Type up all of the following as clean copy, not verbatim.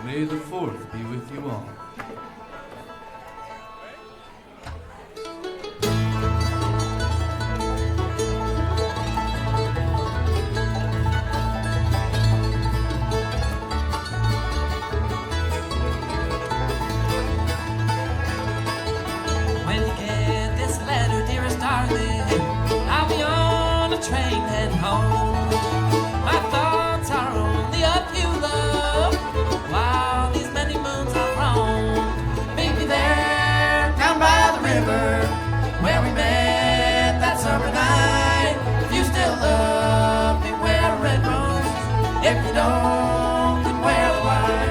May the 4th be with you all. When you get this letter, dearest darling, I'll be on a train heading home. My thoughts are only of you, love, while these many moons are roamed. Meet me there, down by the river, where we met that summer night. If you still love me, wear a red rose. If you don't, then wear the white.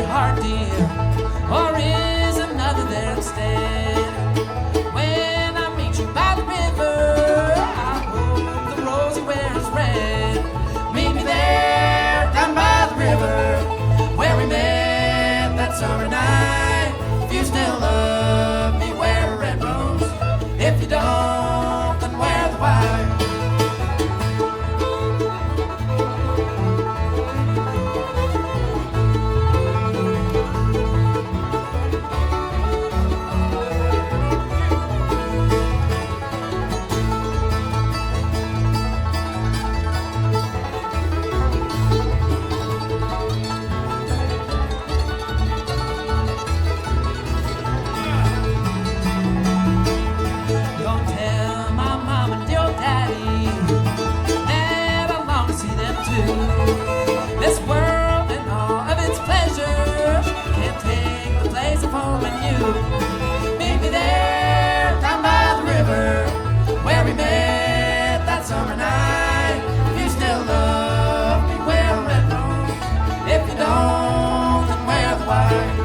Heart, dear, or is another there instead? When I meet you by the river, I hope the rose you wear is red. Meet me there, down by the river, where we met that summer night. If you still love me, wear a red rose. If you don't, then wear the white. This world and all of its pleasures can't take the place of home and you. Meet me there, down by the river, where we met that summer night. If you still love me, wear a red rose. If you don't, then wear the white.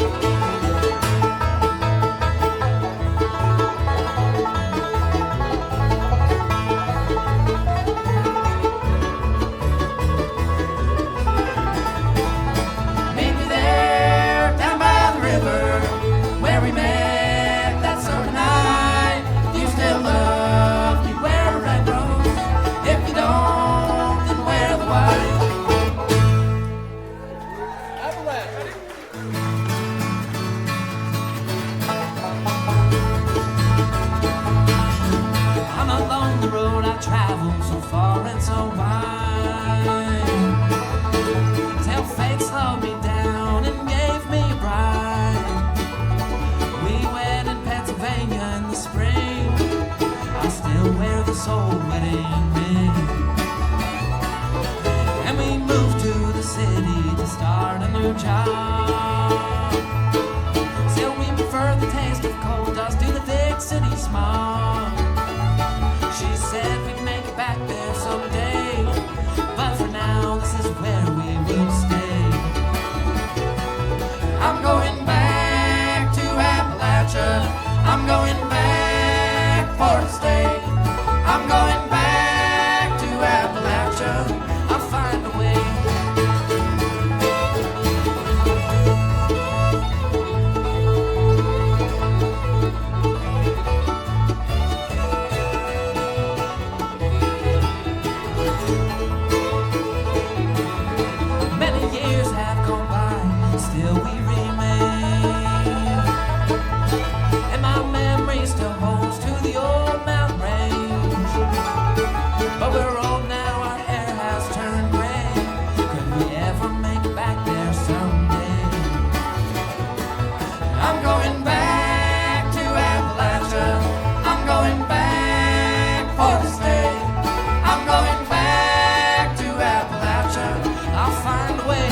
Travel so far and so wide, till fate slowed me down and gave me a bride. We wed in Pennsylvania in the spring. I still wear the soul wedding ring. And we moved to the city to start a new job. Still we prefer the taste of coal dust to the big city smog. She said we'd make it back there someday, but for now this is where we will stay. I'm going back to Appalachia. I'm going back for to stay. I'm going back to Appalachia. I'll find a way. Still we remain, and my memory still holds to the old mountain range. But we're old now, our hair has turned gray. Could we ever make it back there someday? I'm going back to Appalachia. I'm going back for to stay. I'm going back to Appalachia. I'll find a way.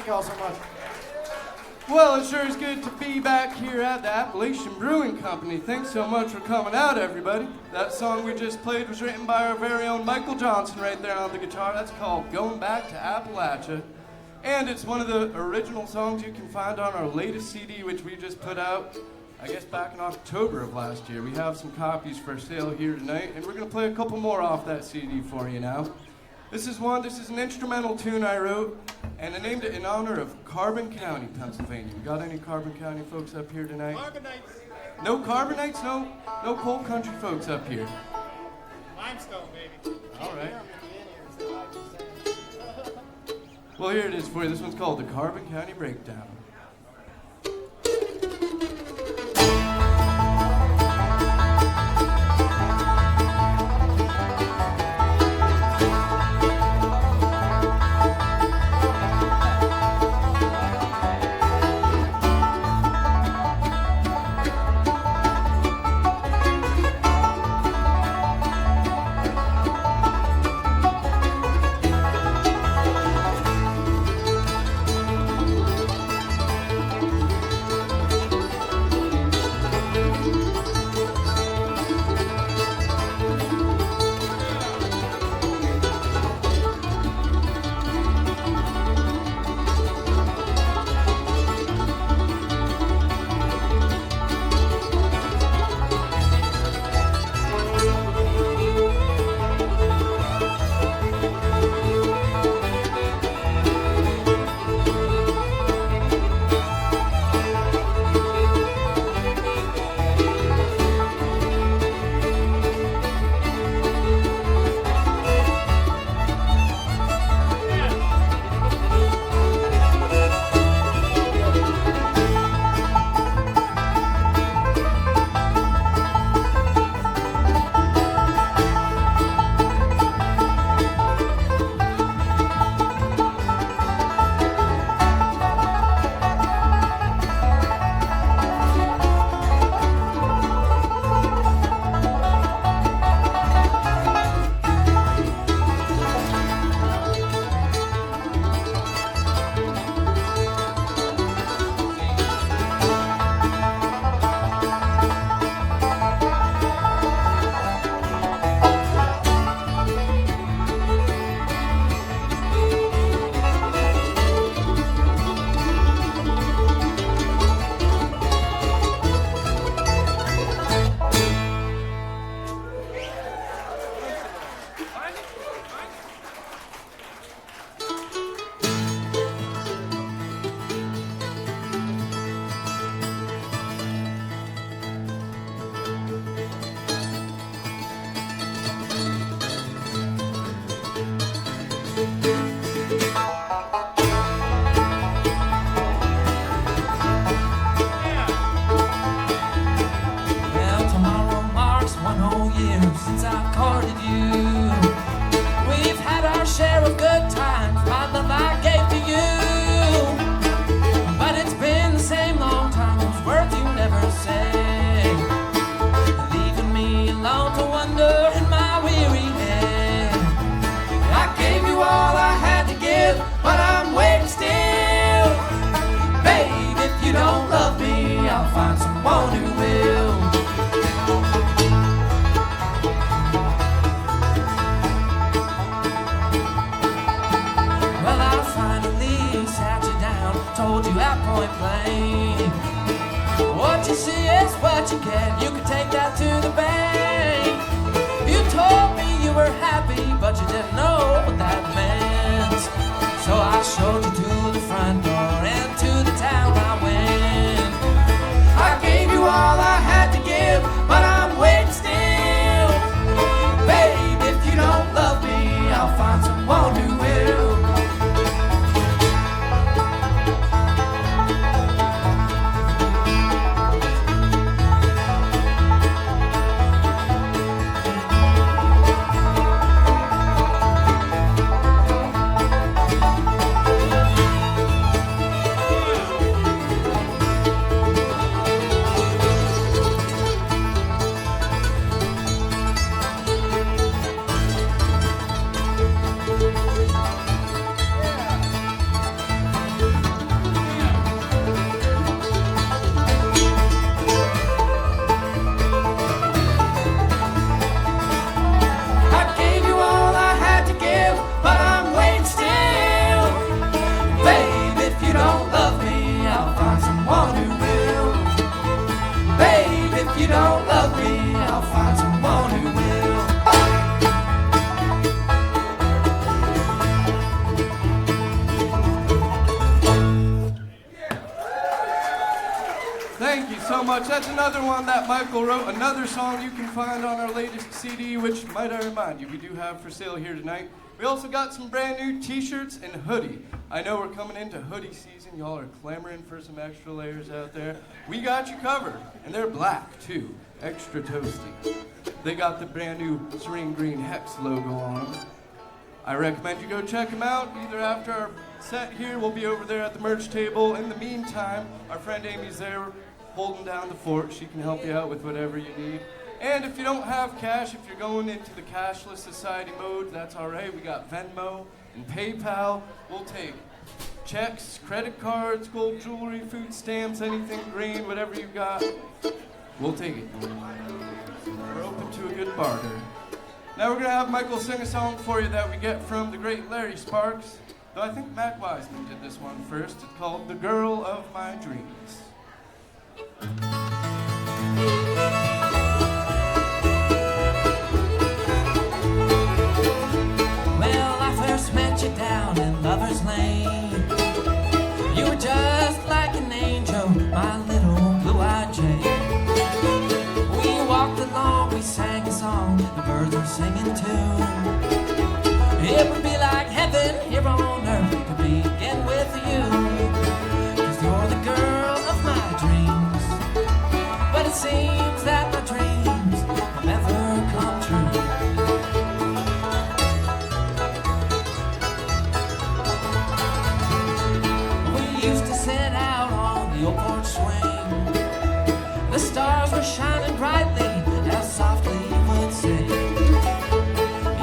Thank you all so much. Well, it sure is good to be back here at the Appalachian Brewing Company. Thanks so much for coming out, everybody. That song we just played was written by our very own Michael Johnson right there on the guitar. That's called Going Back to Appalachia. And it's one of the original songs you can find on our latest CD, which we just put out, I guess, back in October of last year. We have some copies for sale here tonight, and we're going to play a couple more off that CD for you now. This is an instrumental tune I wrote, and I named it in honor of Carbon County, Pennsylvania. We got any Carbon County folks up here tonight? Carbonites. No Carbonites? No coal country folks up here. Limestone, baby. All right. Well, here it is for you. This one's called the Carbon County Breakdown. so much. That's another one that Michael wrote, another song you can find on our latest CD, which, might I remind you, we do have for sale here tonight. We also got some brand new t-shirts and hoodie. I know we're coming into hoodie season. Y'all are clamoring for some extra layers out there. We got you covered, and they're black, too. Extra toasty. They got the brand new Serene Green Hex logo on them. I recommend you go check them out, either after our set here, we'll be over there at the merch table. In the meantime, our friend Amy's there holding down the fort. She can help you out with whatever you need. And if you don't have cash, if you're going into the cashless society mode, that's all right. We got Venmo and PayPal. We'll take checks, credit cards, gold jewelry, food stamps, anything green, whatever you got. We'll take it. We're open to a good barter. Now we're going to have Michael sing a song for you that we get from the great Larry Sparks. Though I think Matt Wiseman did this one first. It's called The Girl of My Dreams. Well, I first met you down in Lover's Lane. You were just like an angel, my little blue-eyed Jane. We walked along, we sang a song, the birds were singing too. It would be like heaven here on earth to begin with you. 'Cause you're the girl of my dreams. But it seems that my dreams will never come true. We used to sit out on the old porch swing. The stars were shining brightly as softly you would sing.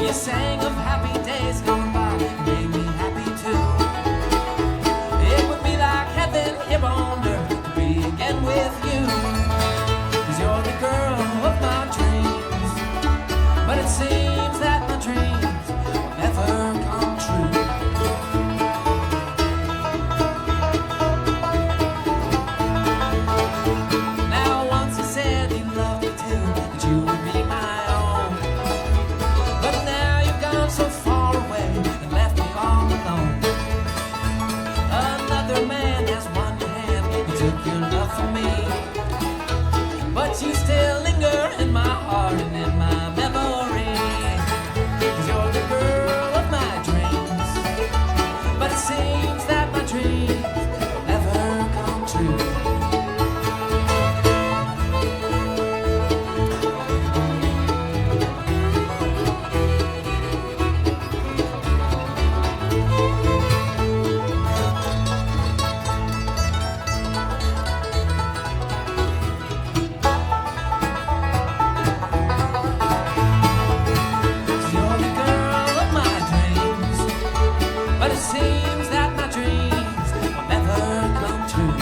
You sang of happy days gone by, and made me happy too. It would be like heaven here on earth to begin with you. 'Cause you're the girl of my dreams. But it seems that my dreams will never come true. Now once you said you loved me too, that you would be my own. But now you've gone so far away and left me all alone. Another man has won your hand and took your love from me. But you still linger in my heart and in my memory. 'Cause you're the girl of my dreams. But it seems that my dreams will never come true. Seems that my dreams will never come true.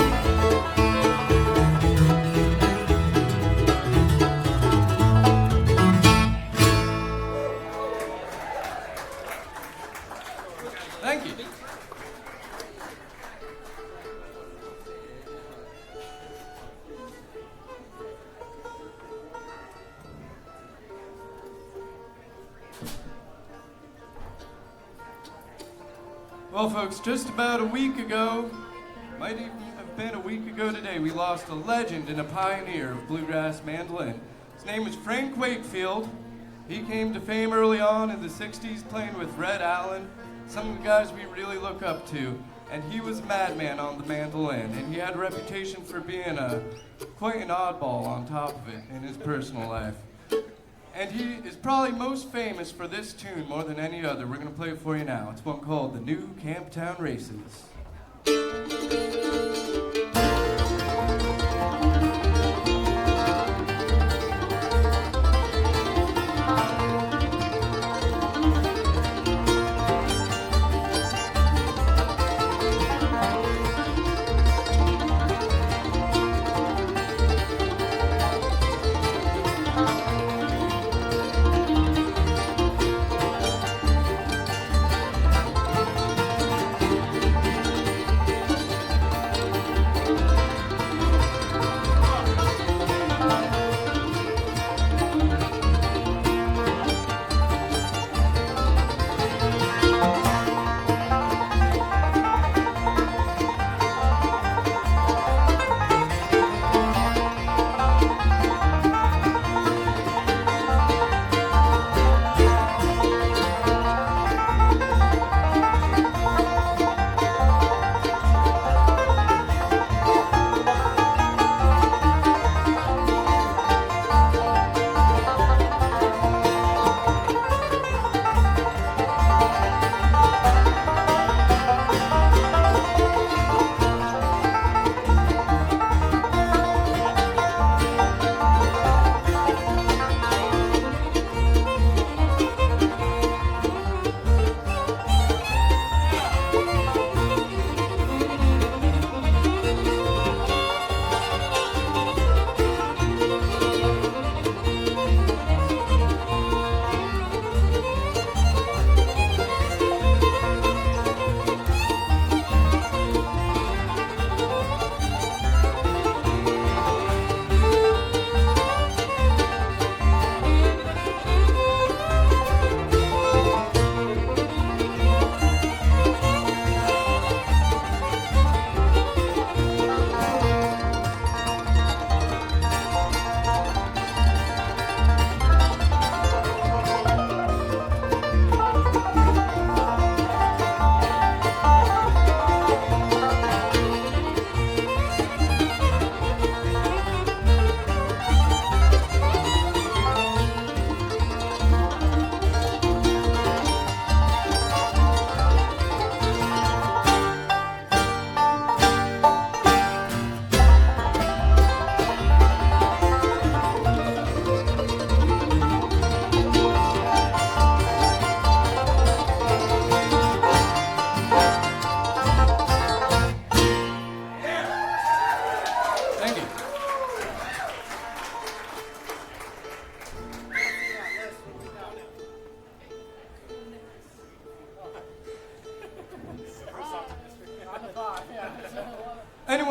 Thank you. Well, folks, just about a week ago, might even have been a week ago today, we lost a legend and a pioneer of bluegrass mandolin. His name was Frank Wakefield. He came to fame early on in the 60s playing with Red Allen, some of the guys we really look up to. And he was a madman on the mandolin, and he had a reputation for being quite an oddball on top of it in his personal life. And he is probably most famous for this tune more than any other. We're going to play it for you now. It's one called The New Camptown Races.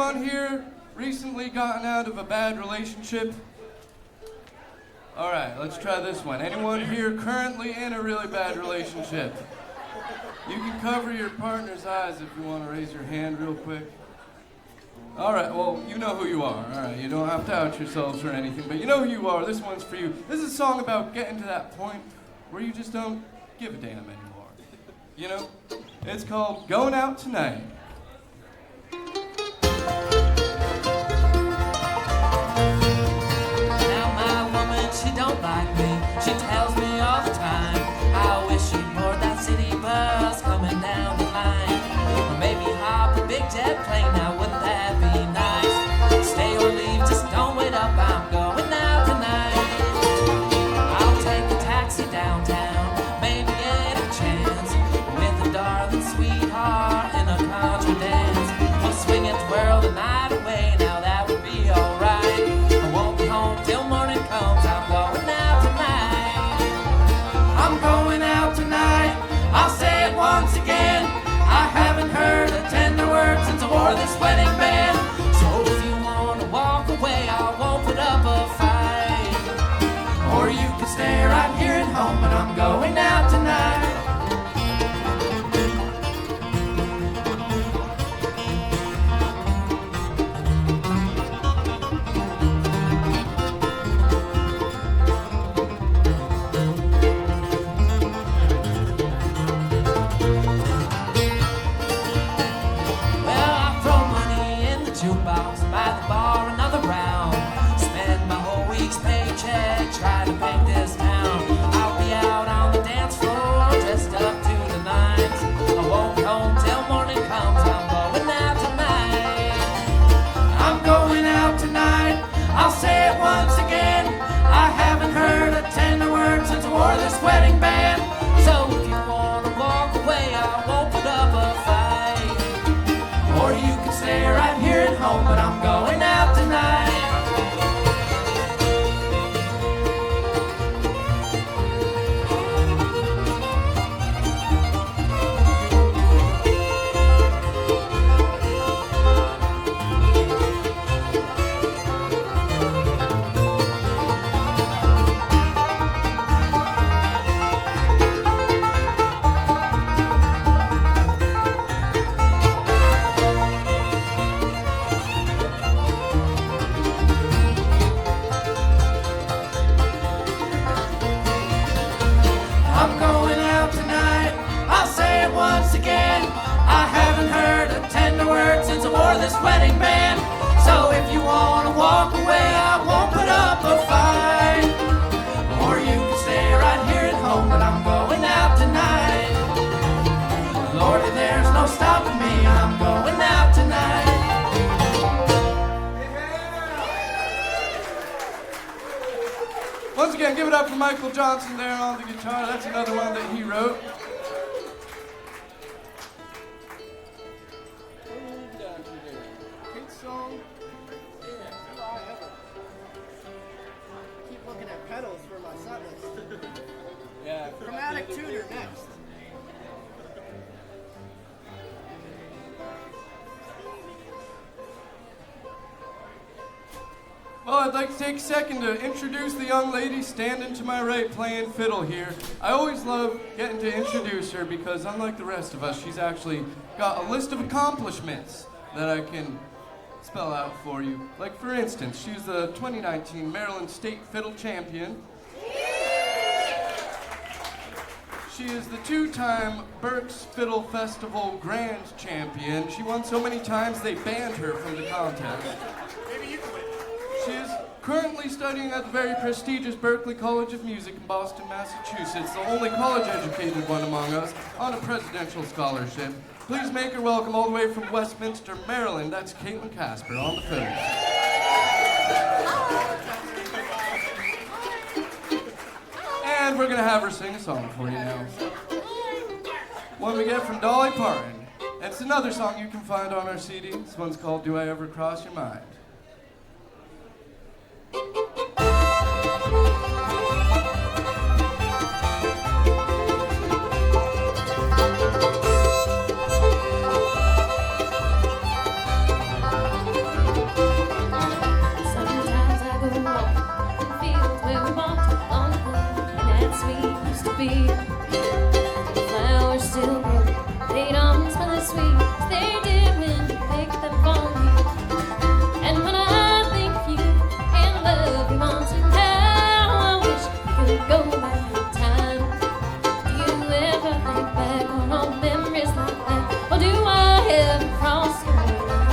Anyone here recently gotten out of a bad relationship? All right, let's try this one. Anyone here currently in a really bad relationship? You can cover your partner's eyes if you want to raise your hand real quick. All right, well, you know who you are. All right, you don't have to out yourselves or anything, but you know who you are. This one's for you. This is a song about getting to that point where you just don't give a damn anymore. You know? It's called Goin Out Tonight. Now my woman, she don't like me. She tells me all the time, I wish she'd board that city bus coming down the line. Or maybe hop a big jet plane, now wouldn't that be nice? Stay or leave, just don't wait up, I'm going out tonight. I'll take a taxi downtown, maybe get a chance with a darling sweetheart in a contra dance. We'll swing and twirl the night away, now that would be alright. I won't be home till morning comes, I'm going out tonight. I'm going out tonight, I'll say it once again. I haven't heard a tender word since I wore this wedding band. So if you wanna walk away, I won't put up a fight. Or you can stay right here at home, but I'm going out tonight. Try to paint this town. I'll be out on the dance floor, dressed up to the nines. I won't be home till morning comes, I'm going out tonight. I'm going out tonight, I'll say it once again. I haven't heard a tender word since I wore this wedding band. So if you wanna walk away, I won't put up a fight. Or you can stay right here at home, but I'm going out tonight. This wedding band. So if you wanna walk away, I won't put up a fight. Or you can stay right here at home, but I'm going out tonight. Lordy, there's no stopping me, I'm going out tonight. Once again, give it up for Michael Johnson there on the guitar. That's another one that he wrote. Keep looking at pedals for my setlist. Yeah. Chromatic tuner next. Well, I'd like to take a second to introduce the young lady standing to my right playing fiddle here. I always love getting to introduce her because unlike the rest of us, she's actually got a list of accomplishments that I can spell out for you. Like for instance, she's the 2019 Maryland State Fiddle Champion. She is the two-time Berks Fiddle Festival Grand Champion. She won so many times they banned her from the contest. Maybe you can win. She is currently studying at the very prestigious Berklee College of Music in Boston, Massachusetts, the only college-educated one among us, on a presidential scholarship. Please make her welcome all the way from Westminster, Maryland. That's Katelynn Casper on the fiddle. And we're going to have her sing a song for you now. One we get from Dolly Parton. It's another song you can find on our CD. This one's called Do I Ever Cross Your Mind? sweet as they did when you picked them for me. And when I think of you and the love we once had, how I wish we could go back in time. Do you ever think back on old memories like that, or do I ever cross your line?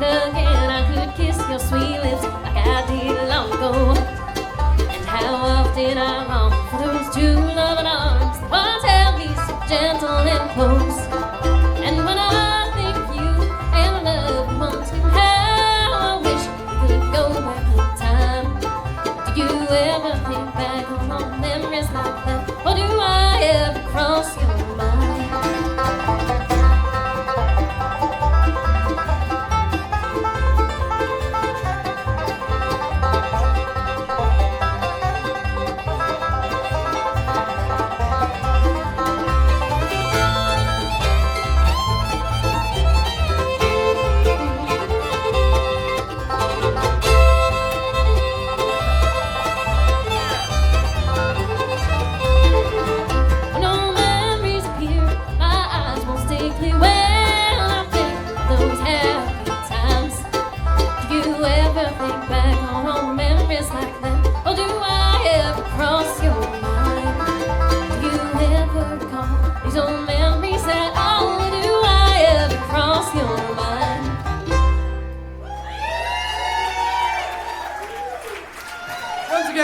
Again, I could kiss your sweet lips like I did long ago. And how often I long for those true loving arms that once held me so gentle and close. And when I think of you and the love we once had, I wish we could go back in time. Do you ever think back on memories like that, or do I ever cross your mind?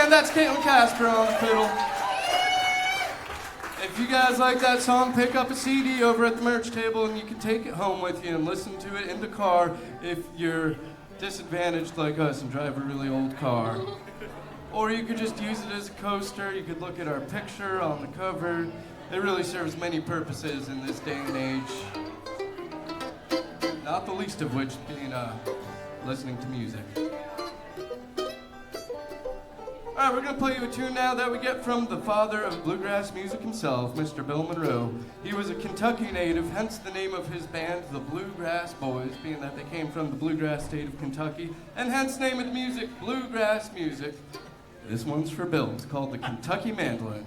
That's Katelynn Casper on the fiddle. If you guys like that song, pick up a CD over at the merch table and you can take it home with you and listen to it in the car if you're disadvantaged like us and drive a really old car. Or you could just use it as a coaster. You could look at our picture on the cover. It really serves many purposes in this day and age. Not the least of which being listening to music. All right, we're going to play you a tune now that we get from the father of bluegrass music himself, Mr. Bill Monroe. He was a Kentucky native, hence the name of his band, the Bluegrass Boys, being that they came from the bluegrass state of Kentucky, and hence the name of the music, bluegrass music. This one's for Bill. It's called the Kentucky Mandolin.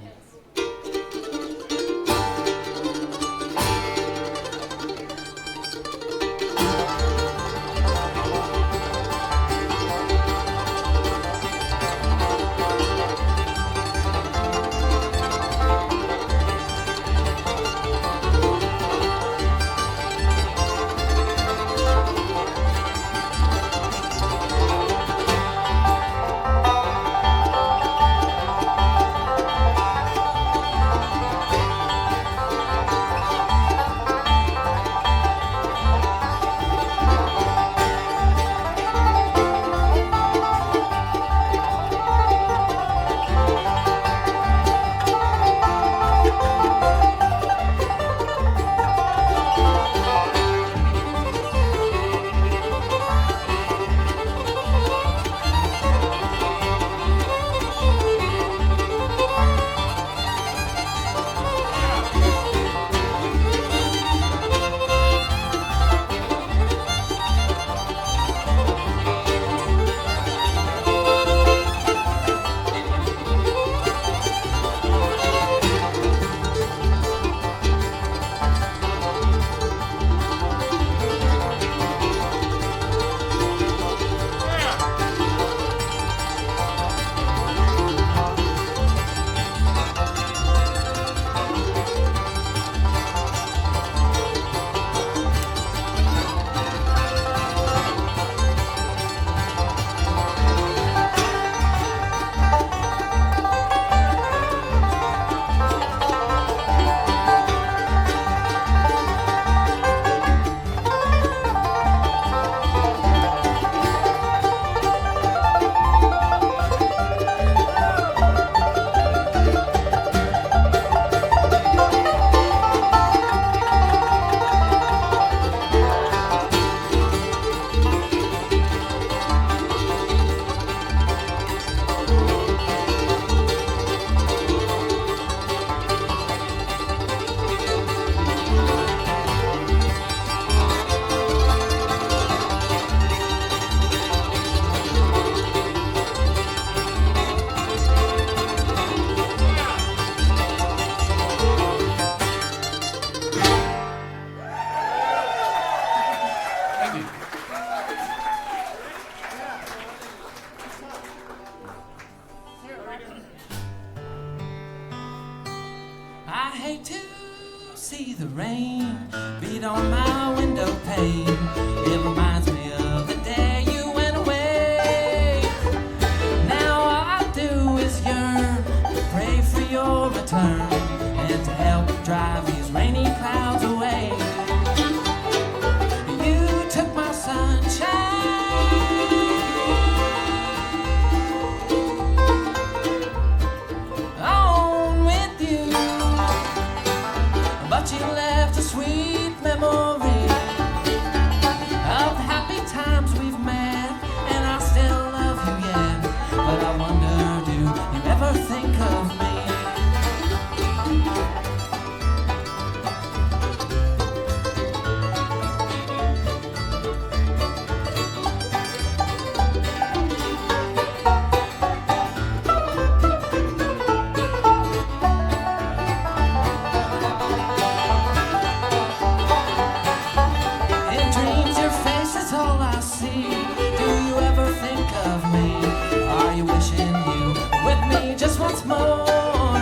see the rain beat on my window pane. It reminds me of the day you went away. Now all I do is yearn, pray for your return, and to help drive these rainy clouds away. You took my sunshine, on with you, but you left a sweet memory of the happy times we've met, and I still love you yet. But I wonder, do you ever think of me? Once more,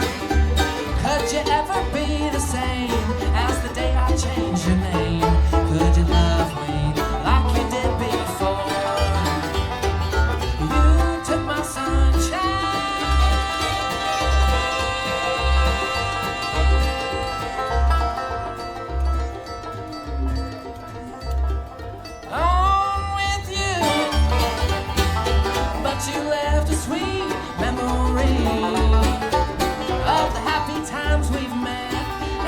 could you ever be the same as the day I changed your name? Could you love me like you did before? You took my sunshine, on with you, but you left a sweet memory of the happy times we've met,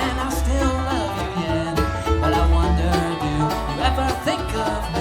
and I still love you yet. But I wonder, do you ever think of me?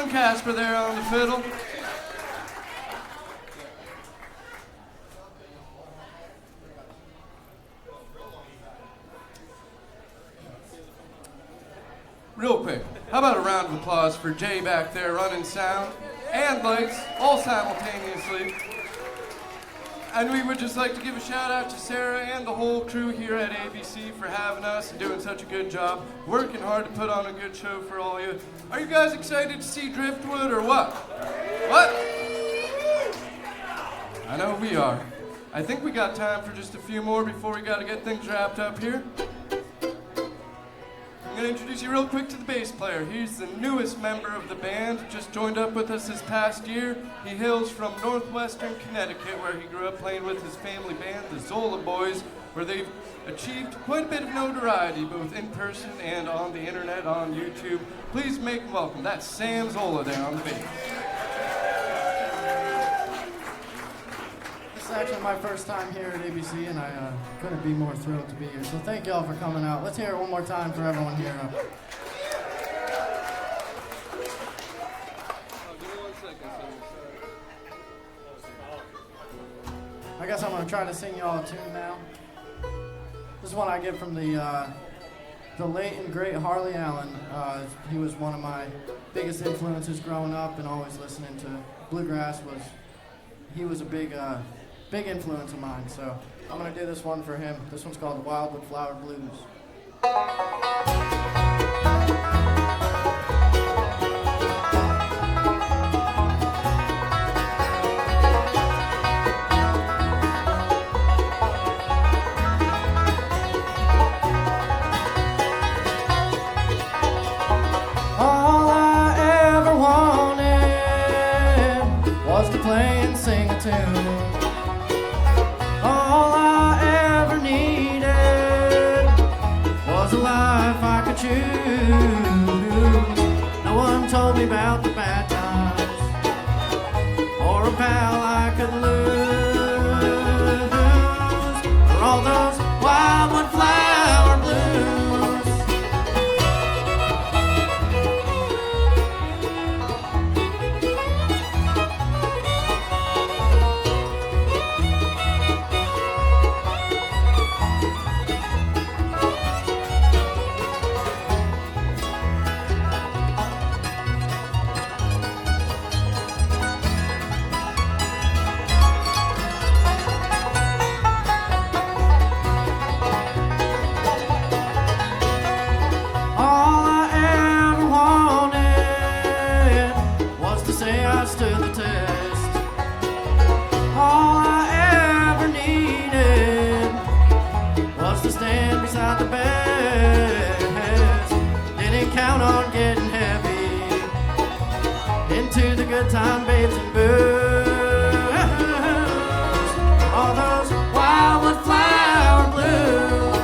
and Casper there on the fiddle. Real quick, how about a round of applause for Jay back there running sound and lights all simultaneously. And we would just like to give a shout out to Sarah and the whole crew here at ABC for having us and doing such a good job, working hard to put on a good show for all you. Are you guys excited to see Driftwood or what? What? I know we are. I think we got time for just a few more before we gotta get things wrapped up here. I'm going to introduce you real quick to the bass player. He's the newest member of the band, just joined up with us this past year. He hails from northwestern Connecticut, where he grew up playing with his family band, the Zolla Boys, where they've achieved quite a bit of notoriety, both in person and on the internet, on YouTube. Please make him welcome. That's Sam Zolla there on the bass. This is actually my first time here at ABC, and I couldn't be more thrilled to be here. So thank y'all for coming out. Let's hear it one more time for everyone here. I guess I'm going to try to sing y'all a tune now. This is one I get from the late and great Harley Allen. He was one of my biggest influences growing up, and always listening to bluegrass. He was a big influence of mine, so I'm going to do this one for him. This one's called the Wildwood Flower Blues. All I ever wanted was to play and sing a tune. All I ever needed was a life I could choose. No one told me about the bad times or a pal I could lose. For all those wildwood flower blues. Good time, babes and booze. All those wildwood flower blues.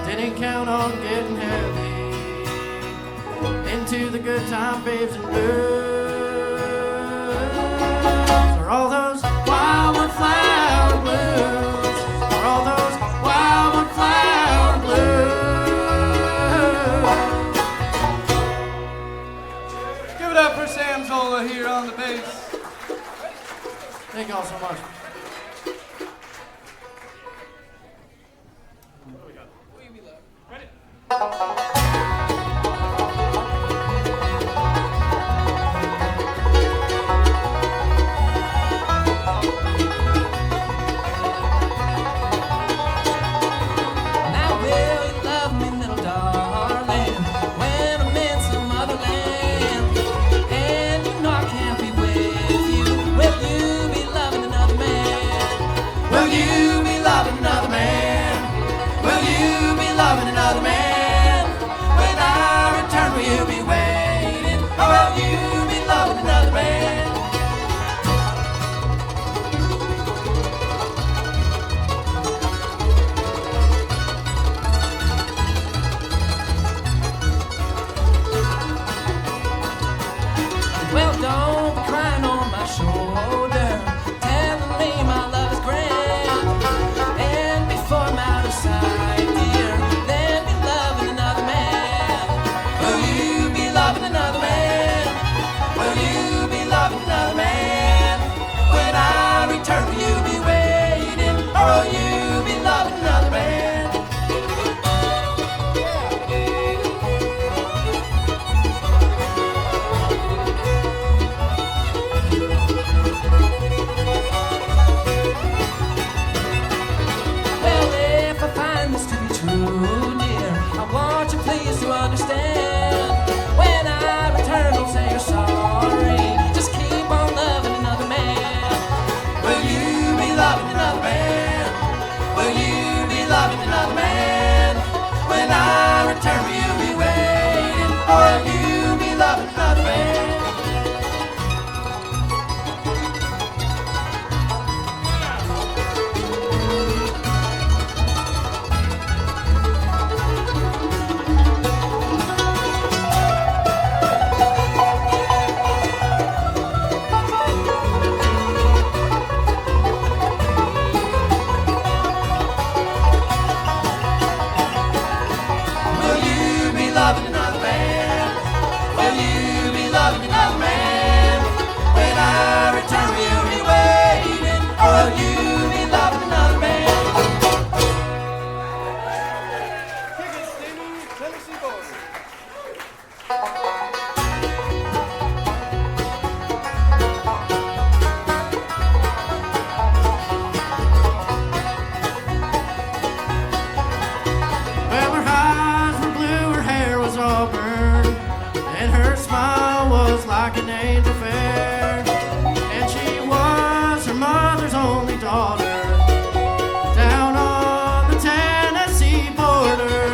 Didn't count on getting heavy into the good time, babes and booze. All those wildwood flower blues, for all those wildwood flower blues. Give it up for Sam Zolla here on the bass. Thank y'all so much. And you know I can't be with you. Will you be loving another man? please to understand. When I return, don't say you're sorry. Just keep on loving another man. Will you be loving another man? Will you be loving another man? When I return, will you be waiting? Or will you be loving another man? Loving another man? Will you be loving another man? When I return, will you be waiting? Or will you be loving another man? Tennessee boys. Well, her eyes were blue, her hair was auburn, and her smile was like an angel fair. And she was her mother's only daughter, down on the Tennessee border.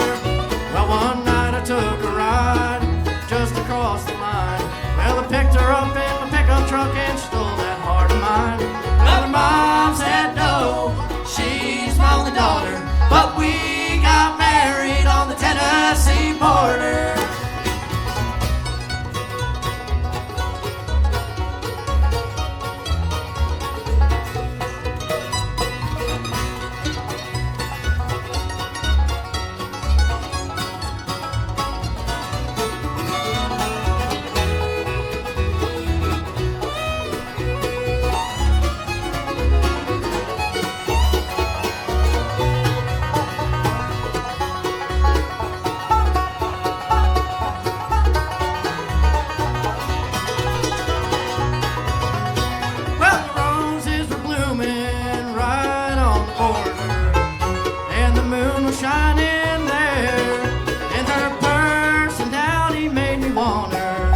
Well, one night I took a ride just across the line. Well, I picked her up in my pickup truck and she stole that heart of mine. Well, her mom said no, she's my only daughter, but we got married on the Tennessee border. Well, the roses were blooming right on the border, and the moon was shining there, and her personality made me want her,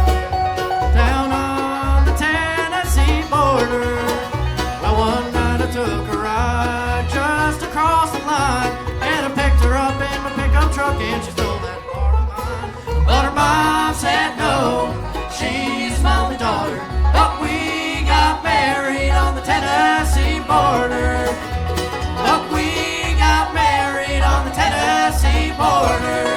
down on the Tennessee border. Well, one night I took a ride just across the line, and I picked her up in my pickup truck and she stole that heart of mine. But her mom said no, she's my only daughter, but we got married on the Tennessee border. But we got married on the Tennessee border.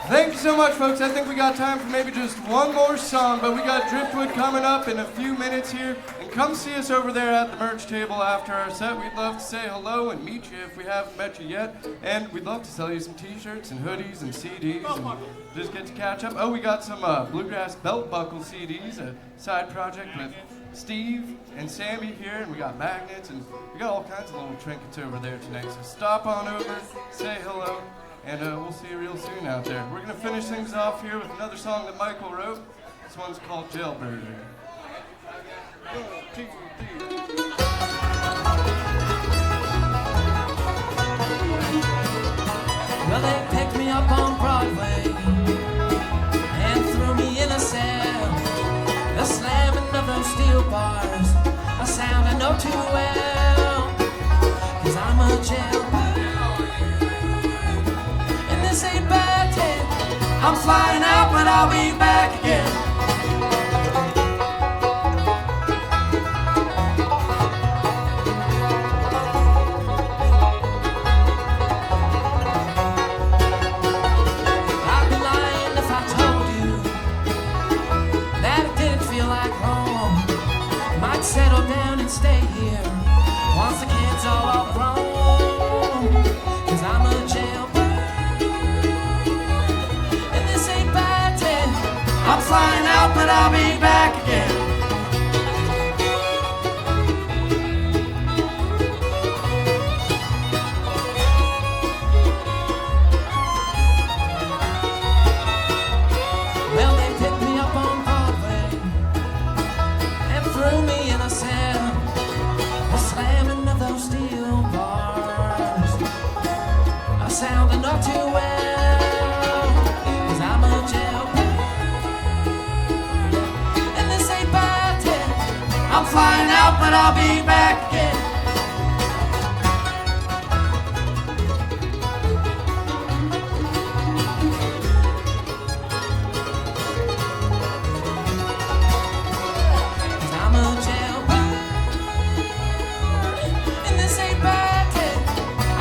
Thank you so much, folks. I think we got time for maybe just one more song, but we got Driftwood coming up in a few minutes here. And come see us over there at the merch table after our set. We'd love to say hello and meet you if we haven't met you yet. And we'd love to sell you some t-shirts and hoodies and CDs and just get to catch up. Oh, we got some Bluegrass Belt Buckle CDs, a side project with Steve and Sammy here. And we got magnets and we got all kinds of little trinkets over there tonight. So stop on over, say hello. And we'll see you real soon out there. We're going to finish things off here with another song that Michael wrote. This one's called Jailbird. 1, 2, 3. Well, they picked me up on Broadway and threw me in a cell. The slamming of those steel bars, a sound I know too well. 'Cause I'm a jailbird, and this ain't bad yet. I'm flying out, but I'll be back again. I'd be lying if I told you that it didn't feel like home. Might settle down and stay here once the kids are all grown. 'Cause I'm a jailbird, and this ain't bad yet. I'm flying out, but I'll be back again. Well, they picked me up on Broadway and threw me in a cell. The slamming of those steel bars, I sound not too well, 'cause I'm a jailbird. And this ain't by 10. I'm flying out, but I'll be back again.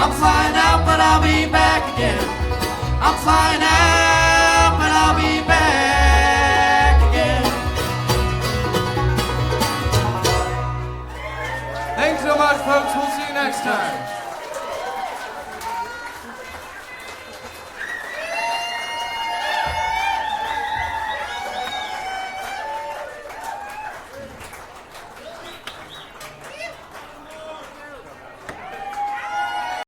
I'm flying out, but I'll be back again. I'm flying out, but I'll be back again. Thanks so much, folks. We'll see you next time.